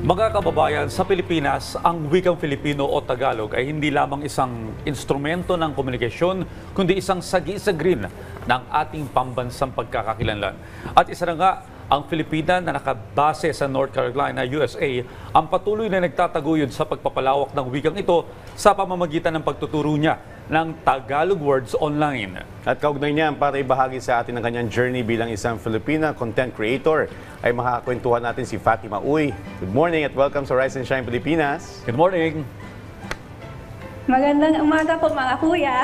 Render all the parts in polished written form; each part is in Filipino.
Mga kababayan, sa Pilipinas, ang wikang Filipino o Tagalog ay hindi lamang isang instrumento ng komunikasyon, kundi isang sagisagrin ng ating pambansang pagkakakilanlan. At isa na nga, ang Filipina na nakabase sa North Carolina, USA, ang patuloy na nagtataguyod sa pagpapalawak ng wikang ito sa pamamagitan ng pagtuturo niya ng Tagalog words online. At kaugnay niyan, para ibahagi sa atin ang kanyang journey bilang isang Filipina content creator, ay makakakwentuhan natin si Fatima Uy. Good morning at welcome sa Rise and Shine Pilipinas. Good morning! Magandang umaga po mga kuya.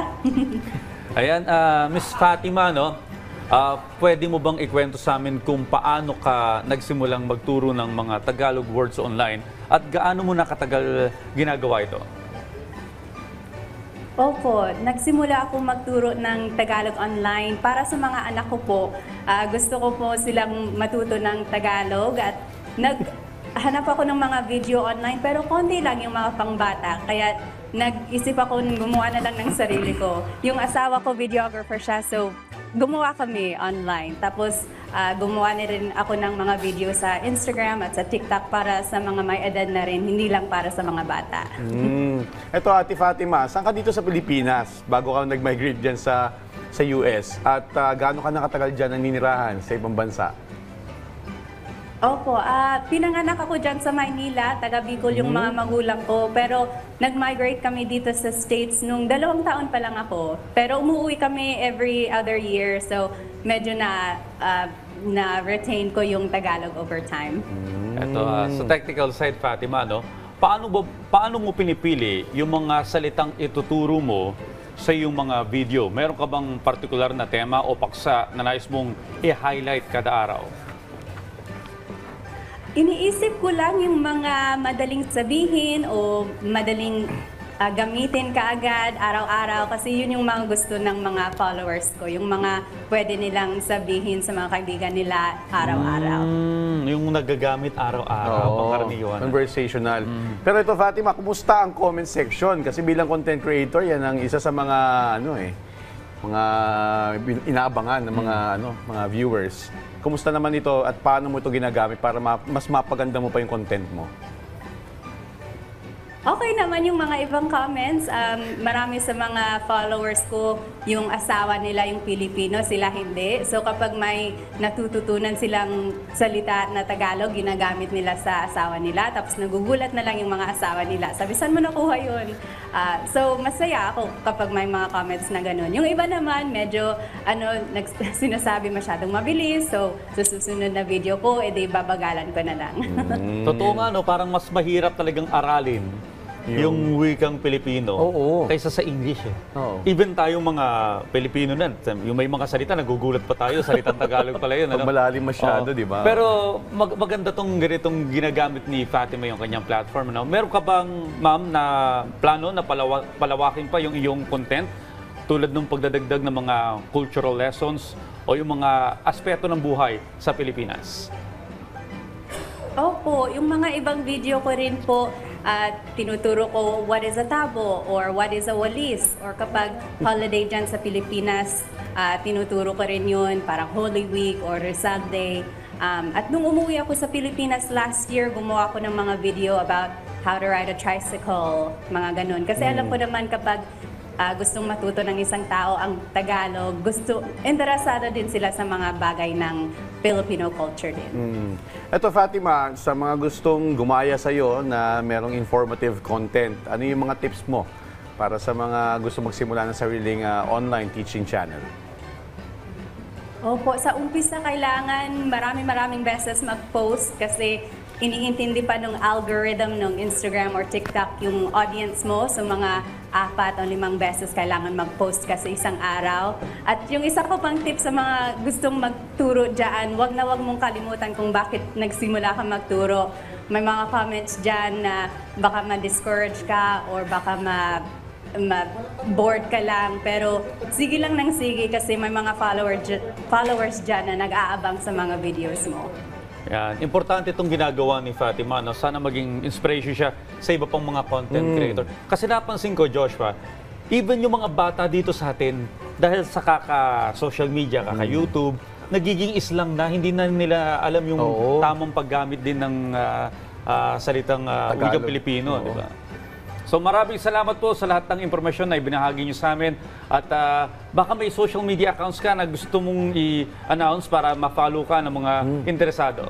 Ayan, Miss Fatima, no? Pwede mo bang ikwento sa amin kung paano ka nagsimulang magturo ng mga Tagalog words online at gaano mo nakatagal ginagawa ito? Opo, nagsimula ako magturo ng Tagalog online para sa mga anak ko po. Gusto ko po silang matuto ng Tagalog at naghanap ako ng mga video online pero konti lang yung mga pangbata. Kaya nag-isip ako gumawa na lang ng sarili ko. Yung asawa ko videographer siya, so gumawa kami online. Tapos gumawa na rin ako ng mga video sa Instagram at sa TikTok para sa mga may edad na rin, hindi lang para sa mga bata. Ito, Ate Fatima, saan ka dito sa Pilipinas bago ka nag-migrate dyan sa US? At gaano ka nakatagal dyan naninirahan sa ibang bansa? Opo, pinanganak ako dyan sa Maynila, taga Bicol yung mga magulang ko. Pero nag-migrate kami dito sa States nung 2 taon pa lang ako. Pero umuwi kami every other year, so medyo na-retain ko yung Tagalog over time. Ito, sa technical side, Fatima, no? Paano mo pinipili yung mga salitang ituturo mo sa iyong mga video? Meron ka bang partikular na tema o paksa na nais mong i-highlight kada araw? Iniisip ko lang yung mga madaling sabihin o madaling gamitin kaagad araw-araw kasi yun yung mga gusto ng mga followers ko, yung mga pwede nilang sabihin sa mga kaibigan nila araw-araw. Yung nagagamit araw-araw, pangkaraniwan. Conversational. Pero ito, Fatima, kumusta ang comment section? Kasi bilang content creator, yan ang isa sa mga mga inaabangan ng mga viewers. Kumusta naman ito at paano mo ito ginagamit para mas mapaganda mo pa yung content mo? Okay naman yung mga ibang comments. Marami sa mga followers ko, yung asawa nila yung Pilipino, sila hindi. So kapag may natututunan silang salita na Tagalog, ginagamit nila sa asawa nila. Tapos nagugulat na lang yung mga asawa nila. Sabi, saan mo nakuha yun? So masaya ako kapag may mga comments na ganun. Yung iba naman, medyo sinasabi masyadong mabilis. So sa susunod na video ko, edi babagalan ko na lang. Totoo nga, no? Parang mas mahirap talagang aralin yung wikang Pilipino kaysa sa English. Even tayong mga Pilipino na, yung may mga salita, nagugulat pa tayo, salitang Tagalog pala yun. Pag malalim masyado, di ba? Pero maganda tong ganitong ginagamit ni Fatima yung kanyang platform. No? Meron ka bang, ma'am, na plano na palawakin pa yung iyong content tulad ng pagdadagdag ng mga cultural lessons o yung mga aspeto ng buhay sa Pilipinas? Opo, yung mga ibang video ko rin po, tinuturo ko what is a tabo or what is a walis. Or kapag holiday dyan sa Pilipinas, tinuturo ko rin yun, parang Holy Week or Rizal Day. At nung umuwi ako sa Pilipinas last year, gumawa ako ng mga video about how to ride a tricycle, mga ganun. Kasi alam ko naman kapag gustong matuto ng isang tao ang Tagalog, interesado din sila sa mga bagay ng Filipino culture din. Ito, Fatima, sa mga gustong gumaya sa'yo na merong informative content, ano yung mga tips mo para sa mga gusto magsimula ng sariling online teaching channel? Opo, sa umpisa kailangan maraming beses mag-post kasi iniintindi pa ng algorithm ng Instagram or TikTok yung audience mo. So mga 4 o 5 beses kailangan mag-post kasi isang araw. At yung isa ko pang tip sa mga gustong magturo dyan, wag mong kalimutan kung bakit nagsimula ka magturo. May mga comments dyan na baka ma-discourage ka or baka bored ka lang, pero sige lang ng sige kasi may mga followers dyan na nag-aabang sa mga videos mo. Yan. Importante itong ginagawa ni Fatima. No? Sana maging inspiration siya sa iba pang mga content creator. Kasi napansin ko, Joshua, even yung mga bata dito sa atin, dahil sa kaka-social media, kaka-YouTube, nagiging islang na, hindi na nila alam yung tamang paggamit din ng salitang Tagalog. wikang Pilipino, Oo. di ba? So maraming salamat po sa lahat ng impormasyon na ibinahagi niyo sa amin. At baka may social media accounts ka na gusto mong i-announce para ma-follow ka ng mga interesado.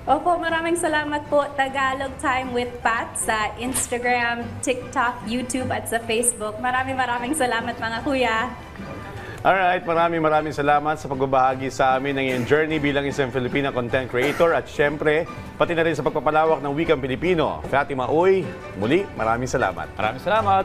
Opo, maraming salamat po. Tagalog Time with Pat sa Instagram, TikTok, YouTube at sa Facebook. Maraming salamat mga kuya. Alright, maraming salamat sa pagbabahagi sa amin ng iyong journey bilang isang Filipina content creator at syempre, pati na rin sa pagpapalawak ng wikang Pilipino. Fatima Uy, muli, maraming salamat. Maraming salamat.